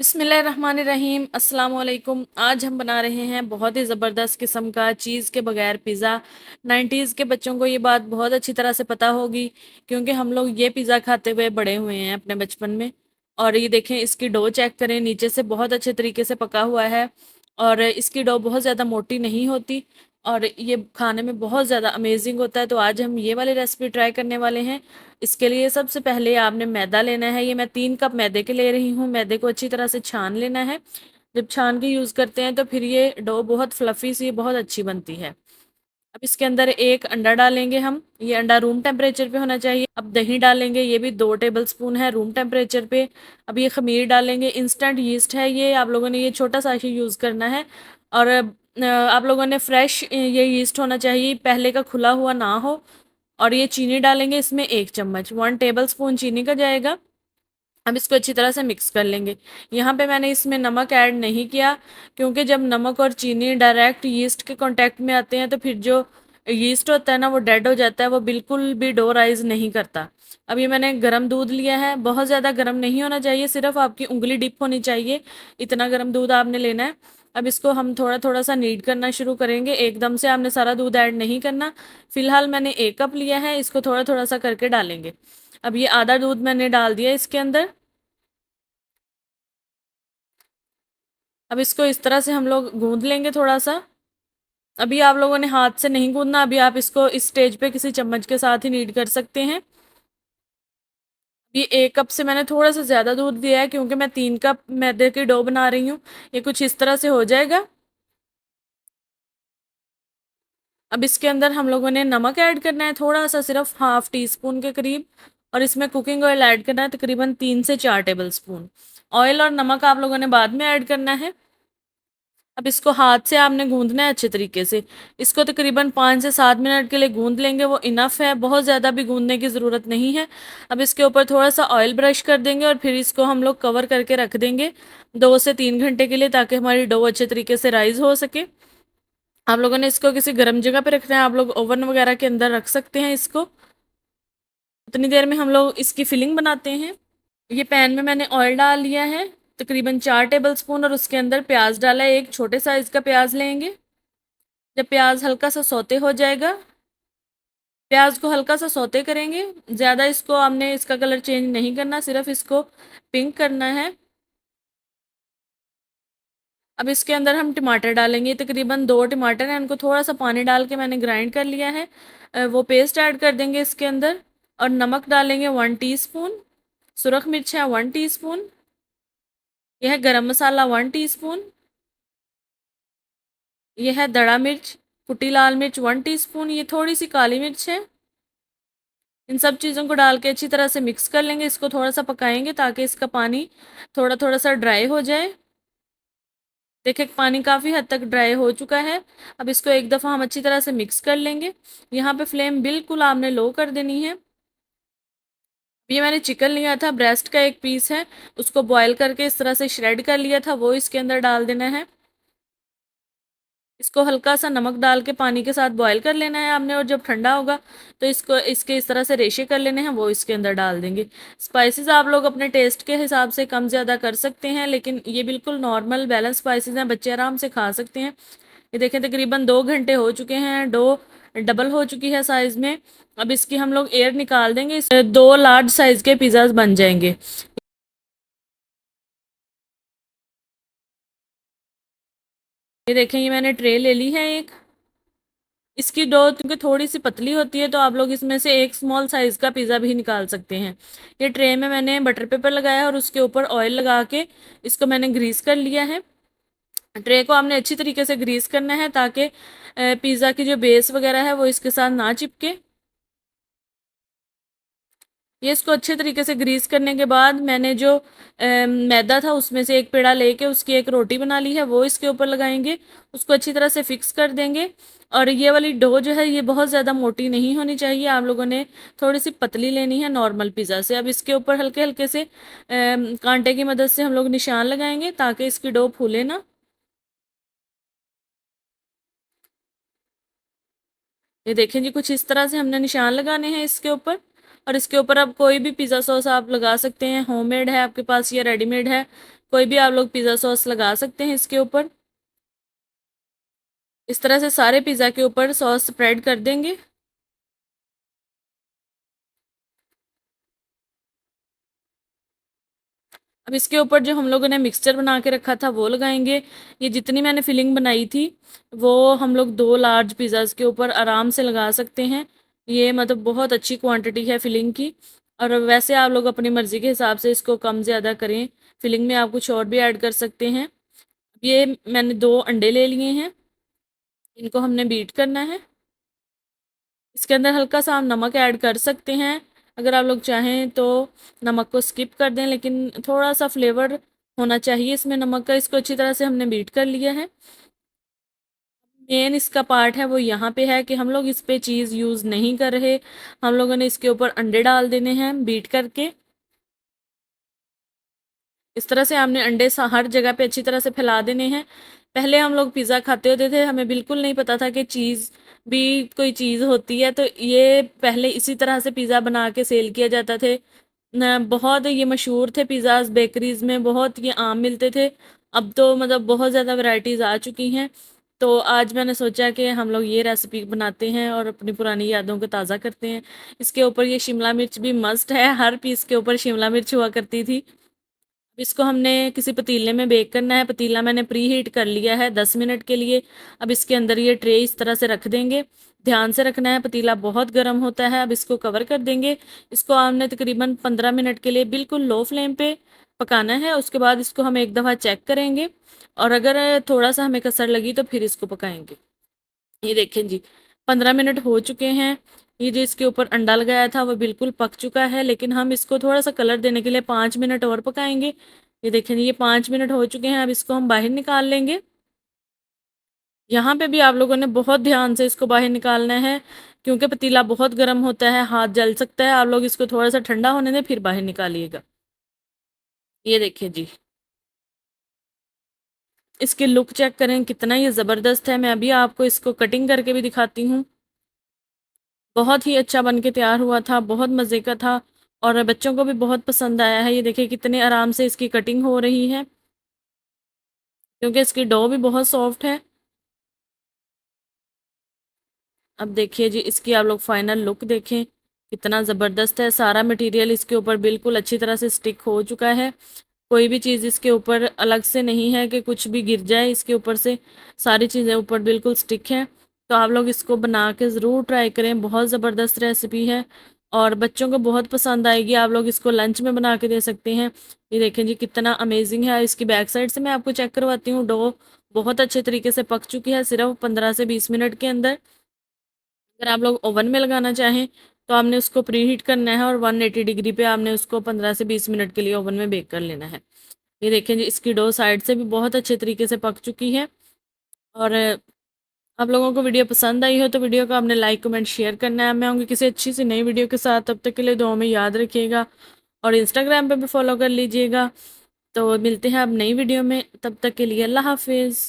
बिस्मिल्लाहिर्रहमानिर्रहीम अस्सलाम वालेकुम। आज हम बना रहे हैं बहुत ही ज़बरदस्त किस्म का चीज़ के बगैर पिज़्ज़ा। 90s के बच्चों को ये बात बहुत अच्छी तरह से पता होगी, क्योंकि हम लोग ये पिज़्ज़ा खाते हुए बड़े हुए हैं अपने बचपन में। और ये देखें, इसकी डो चेक करें, नीचे से बहुत अच्छे तरीके से पका हुआ है और इसकी डो बहुत ज़्यादा मोटी नहीं होती और ये खाने में बहुत ज़्यादा अमेजिंग होता है। तो आज हम ये वाली रेसिपी ट्राई करने वाले हैं। इसके लिए सबसे पहले आपने मैदा लेना है। ये मैं 3 कप मैदे के ले रही हूँ। मैदे को अच्छी तरह से छान लेना है। जब छान के यूज़ करते हैं तो फिर ये डो बहुत फ्लफ़ी सी बहुत अच्छी बनती है। अब इसके अंदर 1 अंडा डालेंगे हम। ये अंडा रूम टेम्परेचर पे होना चाहिए। अब दही डालेंगे, ये भी 2 टेबलस्पून है रूम टेम्परेचर पे। अब ये ख़मीर डालेंगे, इंस्टेंट यीस्ट है ये, आप लोगों ने ये छोटा सा ही यूज़ करना है। और आप लोगों ने फ्रेश ये यीस्ट होना चाहिए, पहले का खुला हुआ ना हो। और ये चीनी डालेंगे इसमें 1 चम्मच, 1 टेबलस्पून चीनी का जाएगा। अब इसको अच्छी तरह से मिक्स कर लेंगे। यहाँ पे मैंने इसमें नमक ऐड नहीं किया, क्योंकि जब नमक और चीनी डायरेक्ट यीस्ट के कांटेक्ट में आते हैं तो फिर जो यीस्ट होता है ना वो डेड हो जाता है, वो बिल्कुल भी डो राइज नहीं करता। अब ये मैंने गर्म दूध लिया है, बहुत ज़्यादा गर्म नहीं होना चाहिए, सिर्फ आपकी उंगली डिप होनी चाहिए, इतना गर्म दूध आपने लेना है। अब इसको हम थोड़ा थोड़ा सा नीड करना शुरू करेंगे, एकदम से आपने सारा दूध ऐड नहीं करना। फिलहाल मैंने 1 कप लिया है, इसको थोड़ा थोड़ा सा करके डालेंगे। अब ये आधा दूध मैंने डाल दिया इसके अंदर। अब इसको इस तरह से हम लोग गूंद लेंगे थोड़ा सा। अभी आप लोगों ने हाथ से नहीं गूंदना, अभी आप इसको इस स्टेज पे किसी चम्मच के साथ ही नीड कर सकते हैं। ये 1 कप से मैंने थोड़ा सा ज़्यादा दूध दिया है, क्योंकि मैं 3 कप मैदे की डो बना रही हूँ। ये कुछ इस तरह से हो जाएगा। अब इसके अंदर हम लोगों ने नमक ऐड करना है, थोड़ा सा, सिर्फ हाफ टी स्पून के करीब। और इसमें कुकिंग ऑयल ऐड करना है, तकरीबन 3 से 4 टेबल स्पून। ऑयल और नमक आप लोगों ने बाद में ऐड करना है। अब इसको हाथ से आपने गूंदना है अच्छे तरीके से। इसको तकरीबन 5 से 7 मिनट के लिए गूंद लेंगे, वो इनफ है, बहुत ज़्यादा भी गूंदने की ज़रूरत नहीं है। अब इसके ऊपर थोड़ा सा ऑयल ब्रश कर देंगे और फिर इसको हम लोग कवर करके रख देंगे 2 से 3 घंटे के लिए, ताकि हमारी डो अच्छे तरीके से राइज हो सके। आप लोगों ने इसको किसी गर्म जगह पे रखना है, आप लोग ओवन वगैरह के अंदर रख सकते हैं इसको। उतनी देर में हम लोग इसकी फिलिंग बनाते हैं। ये पैन में मैंने ऑयल डाल लिया है, तकरीबन 4 टेबलस्पून, और उसके अंदर प्याज डाला है, एक छोटे साइज़ का प्याज लेंगे। जब प्याज हल्का सा सौते हो जाएगा, प्याज को हल्का सा सौते करेंगे, ज़्यादा इसको हमने इसका कलर चेंज नहीं करना, सिर्फ इसको पिंक करना है। अब इसके अंदर हम टमाटर डालेंगे, तकरीबन 2 टमाटर हैं, उनको थोड़ा सा पानी डाल के मैंने ग्राइंड कर लिया है। वो पेस्ट ऐड कर देंगे इसके अंदर। और नमक डालेंगे 1 टीस्पून, सुरख मिर्च है 1 टीस्पून, यह है गरम मसाला 1 टीस्पून, यह है दड़ा मिर्च, कुटी लाल मिर्च 1 टीस्पून, ये थोड़ी सी काली मिर्च है। इन सब चीज़ों को डाल के अच्छी तरह से मिक्स कर लेंगे, इसको थोड़ा सा पकाएंगे ताकि इसका पानी थोड़ा थोड़ा सा ड्राई हो जाए। देखिए पानी काफ़ी हद तक ड्राई हो चुका है। अब इसको एक दफ़ा हम अच्छी तरह से मिक्स कर लेंगे। यहाँ पे फ्लेम बिल्कुल आपने लो कर देनी है। ये मैंने चिकन लिया था, ब्रेस्ट का एक पीस है, उसको बॉयल करके इस तरह से श्रेड कर लिया था, वो इसके अंदर डाल देना है। इसको हल्का सा नमक डाल के पानी के साथ बॉयल कर लेना है आपने, और जब ठंडा होगा तो इसको इसके इस तरह से रेशे कर लेने हैं, वो इसके अंदर डाल देंगे। स्पाइसेस आप लोग अपने टेस्ट के हिसाब से कम ज़्यादा कर सकते हैं, लेकिन ये बिल्कुल नॉर्मल बैलेंस स्पाइसेस हैं, बच्चे आराम से खा सकते हैं। ये देखें, तकरीबन 2 घंटे हो चुके हैं, डो डबल हो चुकी है साइज़ में। अब इसकी हम लोग एयर निकाल देंगे, 2 लार्ज साइज़ के पिज़्ज़ाज बन जाएंगे। ये देखें, ये मैंने ट्रे ले ली है एक। इसकी डो क्योंकि थोड़ी सी पतली होती है, तो आप लोग इसमें से एक स्मॉल साइज़ का पिज़्ज़ा भी निकाल सकते हैं। ये ट्रे में मैंने बटर पेपर लगाया और उसके ऊपर ऑयल लगा के इसको मैंने ग्रीस कर लिया है। ट्रे को आपने अच्छी तरीके से ग्रीस करना है, ताकि पिज़्ज़ा की जो बेस वगैरह है वो इसके साथ ना चिपके। ये इसको अच्छे तरीके से ग्रीस करने के बाद मैंने जो मैदा था उसमें से एक पेड़ा लेके उसकी एक रोटी बना ली है, वो इसके ऊपर लगाएंगे, उसको अच्छी तरह से फिक्स कर देंगे। और ये वाली डो जो है ये बहुत ज़्यादा मोटी नहीं होनी चाहिए, आप लोगों ने थोड़ी सी पतली लेनी है नॉर्मल पिज़्ज़ा से। अब इसके ऊपर हल्के हल्के से कांटे की मदद से हम लोग निशान लगाएंगे, ताकि इसकी डो फूले ना। ये देखें जी, कुछ इस तरह से हमने निशान लगाने हैं इसके ऊपर। और इसके ऊपर आप कोई भी पिज़्ज़ा सॉस आप लगा सकते हैं, होममेड है आपके पास या रेडीमेड है, कोई भी आप लोग पिज़्ज़ा सॉस लगा सकते हैं इसके ऊपर। इस तरह से सारे पिज़्ज़ा के ऊपर सॉस स्प्रेड कर देंगे। अब इसके ऊपर जो हम लोगों ने मिक्सचर बना के रखा था वो लगाएंगे। ये जितनी मैंने फिलिंग बनाई थी वो हम लोग 2 लार्ज पिज़्ज़ाज़ के ऊपर आराम से लगा सकते हैं। ये मतलब बहुत अच्छी क्वांटिटी है फिलिंग की। और वैसे आप लोग अपनी मर्ज़ी के हिसाब से इसको कम ज़्यादा करें, फिलिंग में आप कुछ और भी ऐड कर सकते हैं। ये मैंने 2 अंडे ले लिए हैं, इनको हमने बीट करना है। इसके अंदर हल्का सा आप नमक ऐड कर सकते हैं, अगर आप लोग चाहें तो नमक को स्किप कर दें, लेकिन थोड़ा सा फ्लेवर होना चाहिए इसमें नमक का। इसको अच्छी तरह से हमने बीट कर लिया है। मेन इसका पार्ट है वो यहाँ पे है कि हम लोग इस पे चीज़ यूज़ नहीं कर रहे, हम लोगों ने इसके ऊपर अंडे डाल देने हैं बीट करके। इस तरह से हमने अंडे हर जगह पे अच्छी तरह से फैला देने हैं। पहले हम लोग पिज़्ज़ा खाते होते थे, हमें बिल्कुल नहीं पता था कि चीज़ भी कोई चीज़ होती है, तो ये पहले इसी तरह से पिज़्ज़ा बना के सेल किया जाता थे। बहुत ये मशहूर थे पिज़्ज़ाज़, बेकरीज़ में बहुत ये आम मिलते थे। अब तो मतलब बहुत ज़्यादा वैराइटीज़ आ चुकी हैं। तो आज मैंने सोचा कि हम लोग ये रेसिपी बनाते हैं और अपनी पुरानी यादों को ताज़ा करते हैं। इसके ऊपर ये शिमला मिर्च भी मस्ट है, हर पीस के ऊपर शिमला मिर्च हुआ करती थी। इसको हमने किसी पतीले में बेक करना है। पतीला मैंने प्री हीट कर लिया है 10 मिनट के लिए। अब इसके अंदर ये ट्रे इस तरह से रख देंगे। ध्यान से रखना है, पतीला बहुत गर्म होता है। अब इसको कवर कर देंगे। इसको हमने तकरीबन 15 मिनट के लिए बिल्कुल लो फ्लेम पे पकाना है। उसके बाद इसको हम एक दफ़ा चेक करेंगे और अगर थोड़ा सा हमें कसर लगी तो फिर इसको पकाएंगे। ये देखें जी, 15 मिनट हो चुके हैं। ये जो इसके ऊपर अंडा लगाया था वो बिल्कुल पक चुका है, लेकिन हम इसको थोड़ा सा कलर देने के लिए 5 मिनट और पकाएंगे। ये देखें जी, ये 5 मिनट हो चुके हैं। अब इसको हम बाहर निकाल लेंगे। यहाँ पे भी आप लोगों ने बहुत ध्यान से इसको बाहर निकालना है, क्योंकि पतीला बहुत गर्म होता है, हाथ जल सकता है। आप लोग इसको थोड़ा सा ठंडा होने दें फिर बाहर निकालिएगा। ये देखिए जी, इसकी लुक चेक करें कितना ये ज़बरदस्त है। मैं अभी आपको इसको कटिंग करके भी दिखाती हूँ। बहुत ही अच्छा बन के तैयार हुआ था, बहुत मज़े का था और बच्चों को भी बहुत पसंद आया है। ये देखिए कितने आराम से इसकी कटिंग हो रही है, क्योंकि इसकी डो भी बहुत सॉफ्ट है। अब देखिए जी, इसकी आप लोग फाइनल लुक देखें, कितना ज़बरदस्त है। सारा मटेरियल इसके ऊपर बिल्कुल अच्छी तरह से स्टिक हो चुका है। कोई भी चीज़ इसके ऊपर अलग से नहीं है कि कुछ भी गिर जाए इसके ऊपर से, सारी चीज़ें ऊपर बिल्कुल स्टिक हैं। तो आप लोग इसको बना के ज़रूर ट्राई करें, बहुत ज़बरदस्त रेसिपी है और बच्चों को बहुत पसंद आएगी। आप लोग इसको लंच में बना के दे सकते हैं। ये देखें जी कितना अमेजिंग है। इसकी बैक साइड से मैं आपको चेक करवाती हूँ। डो बहुत अच्छे तरीके से पक चुकी है, सिर्फ 15 से 20 मिनट के अंदर। अगर आप लोग ओवन में लगाना चाहें तो आपने उसको प्री हीट करना है और 180 डिग्री पे आपने उसको 15 से 20 मिनट के लिए ओवन में बेक कर लेना है। ये देखें जी, इसकी डो साइड से भी बहुत अच्छे तरीके से पक चुकी है। और आप लोगों को वीडियो पसंद आई हो तो वीडियो को आपने लाइक कमेंट शेयर करना है। मैं आऊँगी किसी अच्छी सी नई वीडियो के साथ, तब तक के लिए दुआ में याद रखिएगा और इंस्टाग्राम पे भी फॉलो कर लीजिएगा। तो मिलते हैं अब नई वीडियो में, तब तक के लिए अल्लाह हाफिज़।